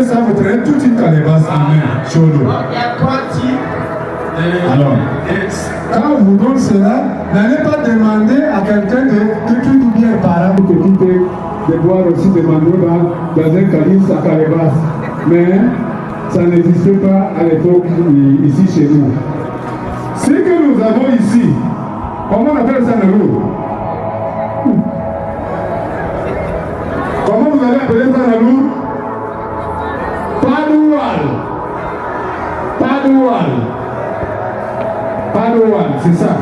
ça, vous prenez toute une calebasse en main, sur l'eau. Il y a 3 types de... Alors, quand on vous donne cela, n'allez pas demander à quelqu'un de tout ou bien par pour t'occuper de boire aussi des manteaux dans un calice à calebasse. Mais ça n'existait pas à l'époque ici chez nous. Ce que nous avons ici, comment on appelle ça dans l'eau? Comment vous allez appeler ça dans l'eau? Padoual. Padoual. Padoual, c'est ça.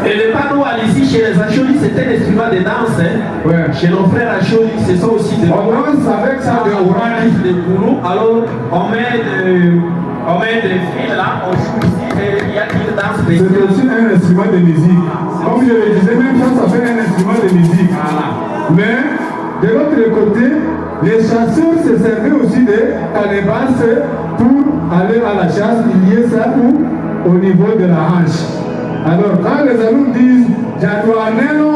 Et le padoual ici chez les Acholis, c'est un instrument de danse. Hein. Ouais. Chez nos frères Acholis, ce sont aussi des... On danse avec ça de orange. De boulot. Alors, on met des fils là, on joue ici et il y a une danse spéciale. C'est aussi un instrument de musique. Comme je le disais, même ça fait un instrument de musique. Voilà. Mais de l'autre côté, les chasseurs se servaient aussi de calebasses pour aller à la chasse. Il y a ça au niveau de la hanche. Alors, quand les alumnes disent Jadouaneno,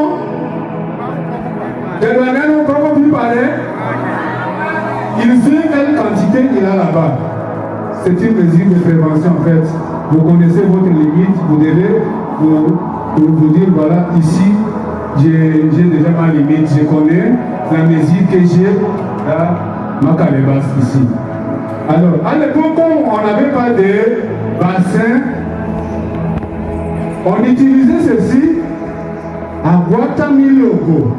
comment vous parlez? Il sait quelle quantité il a là-bas. C'est une mesure de prévention en fait. Vous connaissez votre limite, vous devez vous dire voilà, ici, j'ai déjà ma limite, je connais la mesure que j'ai dans ma calebasse ici. Alors, à l'époque, on n'avait pas de bassin. On utilisait ceci à Guatamiloko.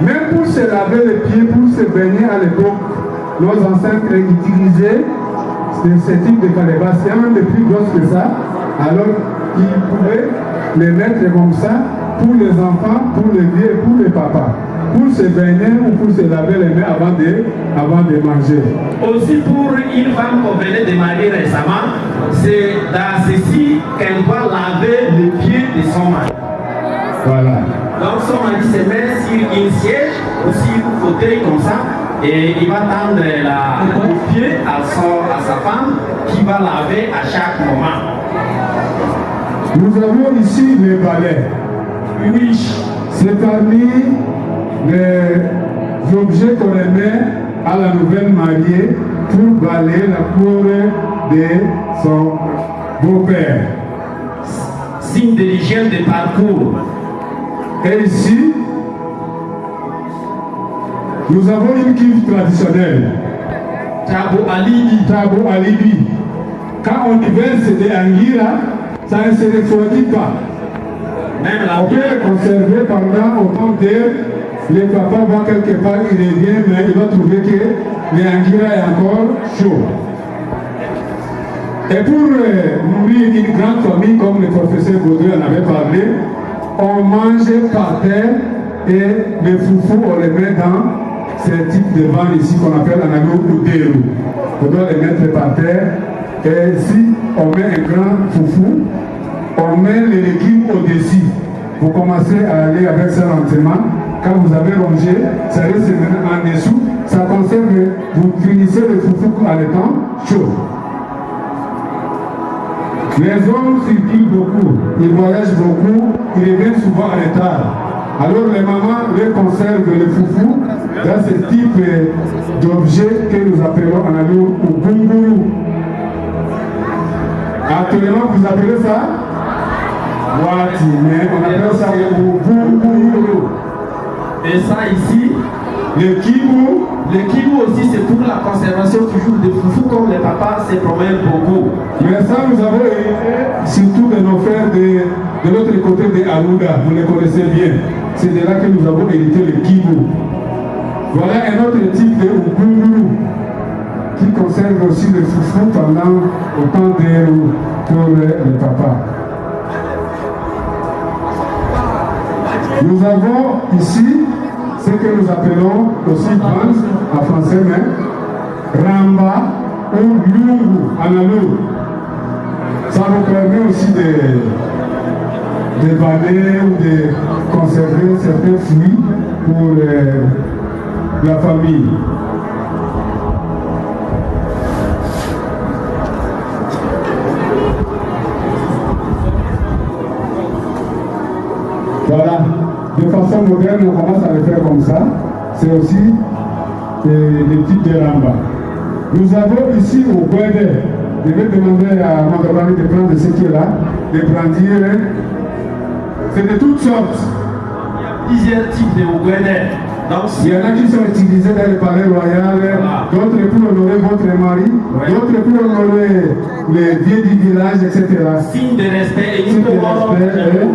Même pour se laver les pieds, pour se baigner à l'époque, nos ancêtres utilisaient ce type de calebasse. Il y a même des plus grosses que ça. Alors, ils pouvaient les mettre comme ça pour les enfants, pour les vieux et pour les papas. Pour se baigner ou pour se laver les mains avant de manger. Aussi pour une femme qu'on venait de marier récemment, c'est dans ceci qu'elle doit laver les pieds de son mari. Voilà. Donc son mari se met sur une siège ou sur un fauteuil comme ça et il va tendre le pied à sa femme qui va laver à chaque moment. Nous avons ici les balais. Oui. C'est parmi les objets qu'on met à la nouvelle mariée pour balayer la cour de son beau-père. Signe de l'hygiène de parcours. Et ici, nous avons une cuve traditionnelle. Tabo alibi. Tabo alibi. Quand on verse des anguilles, ça ne se refroidit pas. Même la on peut les conserver pendant autant d'heures. Le papa va quelque part, il revient, mais il va trouver que les anguilles est encore chaud. Et pour nourrir une grande famille, comme le professeur Baudouin en avait parlé, on mange par terre et les foufous, on les met dans ces types de vannes ici qu'on appelle en anglais ou déro. On doit les mettre par terre et si on met un grand foufou, on met les légumes au-dessus. Vous commencez à aller avec ça lentement. Quand vous avez rongé, ça reste en dessous. Ça conserve, vous finissez le foufou à l'étang chaud. Les hommes circulent beaucoup, ils voyagent beaucoup, ils reviennent souvent en retard. Alors les mamans les conservent le foufou dans ce type d'objet que nous appelons en allemand ou bunguru. Actuellement, vous appelez ça Wati, mais on appelle ça ou bunguru. Et ça ici, le kibou. Le kibou aussi, c'est pour la conservation toujours des foufous, comme les papas se promènent beaucoup. Mais ça, nous avons hérité surtout de nos frères de l'autre côté de Alouda. Vous les connaissez bien. C'est de là que nous avons hérité le kibou. Voilà un autre type de Ubungu qui conserve aussi le foufou pendant autant d'heures pour les papas. Nous avons ici ce que nous appelons aussi en français, mais Ramba ou Lungu en alou. Ça nous permet aussi de balayer ou de conserver certains fruits pour la famille. Voilà, de façon moderne, on commence à le faire comme ça. C'est aussi des types de ramba. Nous avons ici au Guédé, je vais demander à Mandorani de prendre ce qui est là, de brandir. C'est de toutes sortes. Plusieurs types de Guédé. Donc, il y en a qui sont utilisés dans le palais royal, voilà. D'autres pour honorer votre mari, ouais. D'autres pour honorer les vieux du village, etc. Signe de respect et signe de respect.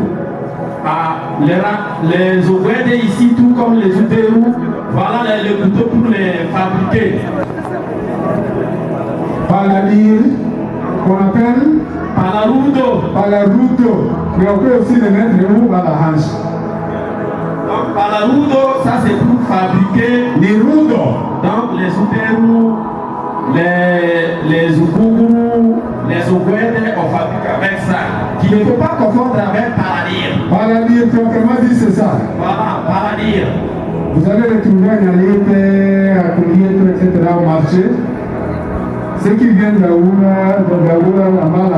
Les Oguédé ici, tout comme les Uberou, voilà les couteaux pour les fabriquer. Paladir, qu'on appelle Palarudo, mais on peut aussi le mettre où à la hanche. Donc, Palarudo, ça c'est pour fabriquer les rudo. Donc, les Uberou, les Ugougou, les Oguédé, on fabrique avec ça. Qui ne peut pas confondre avec Paladir. Paladir, proprement dit, c'est ça. Voilà, Paladir. Vous allez retrouver un Alite, à Kouliette, etc. au marché. Ceux qui viennent d'Aoura, à